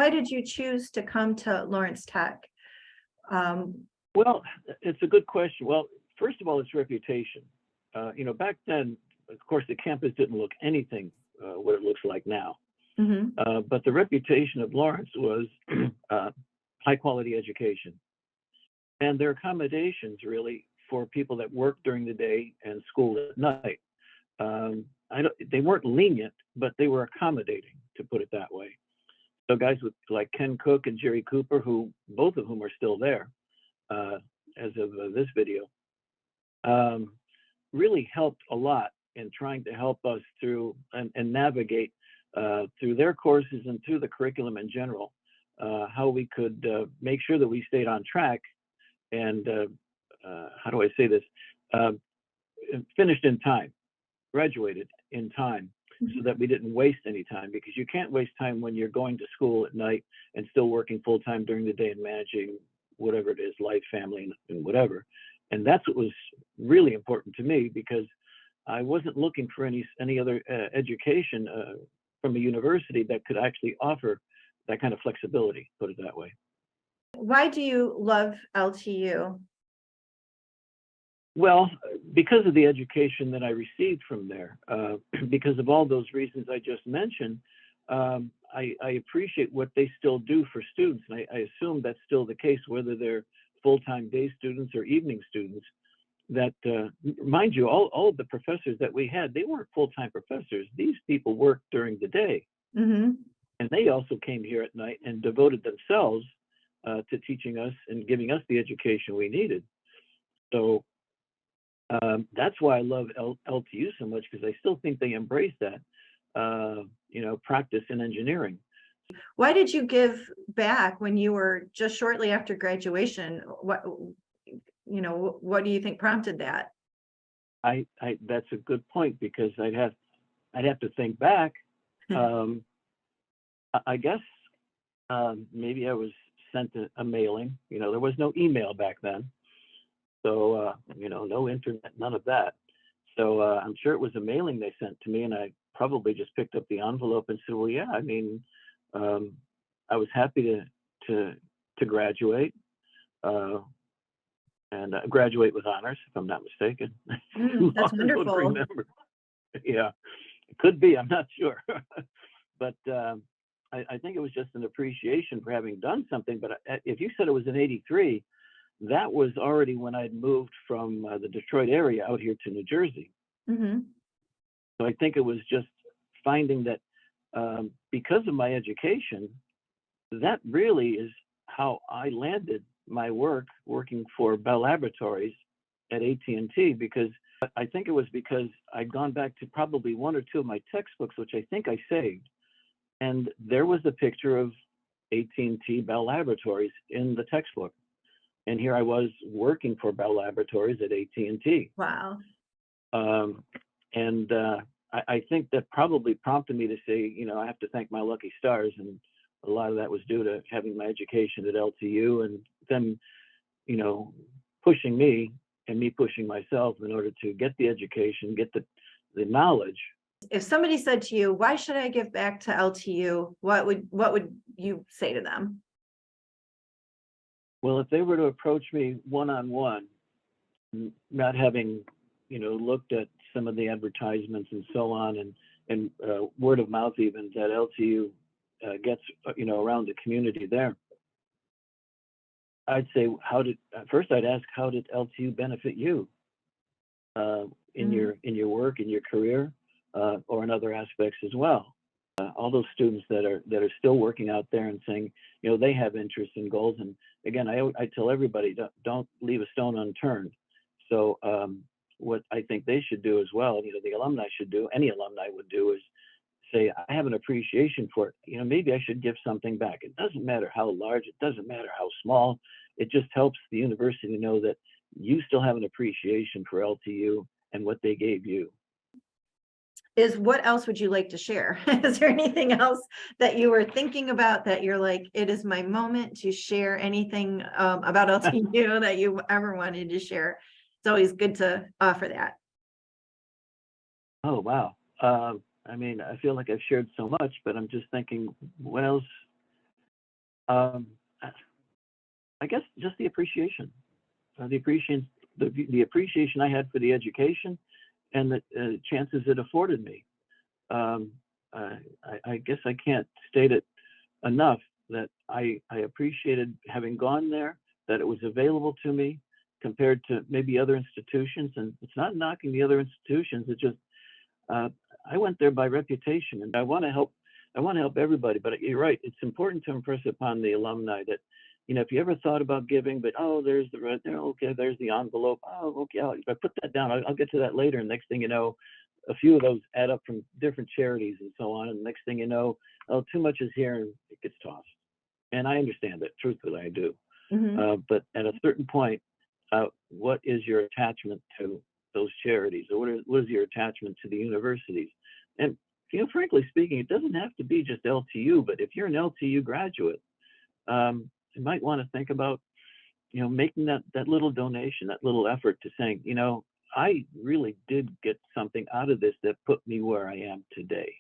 why did you choose to come to Lawrence Tech? Well, it's a good question. Well, first of all, its reputation. Back then, of course, the campus didn't look anything what it looks like now. But the reputation of Lawrence was high quality education. And their accommodations really for people that work during the day and school at night. They weren't lenient, but they were accommodating, to put it that way. So guys like Ken Cook and Jerry Cooper, who both of whom are still there as of this video, really helped a lot in trying to help us through and navigate through their courses and through the curriculum in general, how we could make sure that we stayed on track and how do I say this, finished in time, graduated in time, so that we didn't waste any time, because you can't waste time when you're going to school at night and still working full time during the day and managing whatever it is, life, family, and whatever. And that's what was really important to me, because I wasn't looking for any other education from a university that could actually offer that kind of flexibility, put it that way. Why do you love LTU? Well, because of the education that I received from there, because of all those reasons I just mentioned, I appreciate what they still do for students. And I assume that's still the case, whether they're full-time day students or evening students. That, mind you, all of the professors that we had, they weren't full-time professors. These people worked during the day. And they also came here at night and devoted themselves to teaching us and giving us the education we needed. So that's why I love LTU so much, because I still think they embrace that, practice in engineering. Why did you give back when you were just shortly after graduation? What do you think prompted that? That's a good point, because I'd have to think back. I guess maybe I was sent a mailing. There was no email back then. So, no internet, none of that. So I'm sure it was a mailing they sent to me, and I probably just picked up the envelope and said, well, yeah, I mean, I was happy to graduate and graduate with honors, if I'm not mistaken. That's wonderful. I don't remember. Yeah, it could be, I'm not sure. But I think it was just an appreciation for having done something. But if you said it was in '83, that was already when I'd moved from the Detroit area out here to New Jersey. So I think it was just finding that because of my education, that really is how I landed my work working for Bell Laboratories at AT&T, because I think it was because I'd gone back to probably one or two of my textbooks, which I think I saved. And there was a picture of AT&T Bell Laboratories in the textbook. And here I was working for Bell Laboratories at AT&T. Wow. I think that probably prompted me to say, I have to thank my lucky stars. And a lot of that was due to having my education at LTU and them, pushing me and me pushing myself in order to get the education, get the knowledge. If somebody said to you, why should I give back to LTU? What would you say to them? Well, if they were to approach me one-on-one, not having, looked at some of the advertisements and so on, and word of mouth even that LTU gets, around the community there, I'd say, first I'd ask, how did LTU benefit you in your work, in your career, or in other aspects as well? All those students that are still working out there and saying, they have interests and goals. And again, I tell everybody, don't leave a stone unturned. So what I think they should do as well, the alumni should do, any alumni would do, is say, I have an appreciation for it. Maybe I should give something back. It doesn't matter how large, it doesn't matter how small. It just helps the university to know that you still have an appreciation for LTU and what they gave you. What else would you like to share? Is there anything else that you were thinking about that you're like, it is my moment to share anything about LTU that you ever wanted to share? It's always good to offer that. Oh, wow. I mean, I feel like I've shared so much, but I'm just thinking, what else Um, I guess just the appreciation, the appreciation I had for the education and the chances it afforded me. Um, I guess I can't state it enough that I appreciated having gone there, that it was available to me compared to maybe other institutions. And it's not knocking the other institutions. It just, uh, I went there by reputation, and I want to help. I want to help everybody. But you're right. It's important to impress upon the alumni that, if you ever thought about giving, but there's the red there. Okay, there's the envelope. Oh, okay. If I put that down, I'll get to that later. And next thing you know, a few of those add up from different charities and so on. And next thing you know, oh, too much is here and it gets tossed. And I understand that, truthfully, I do. Mhm. But at a certain point, what is your attachment to those charities, or what is your attachment to the universities? And frankly speaking, it doesn't have to be just LTU, but if you're an LTU graduate, you might want to think about making that little donation, that little effort to saying, I really did get something out of this that put me where I am today.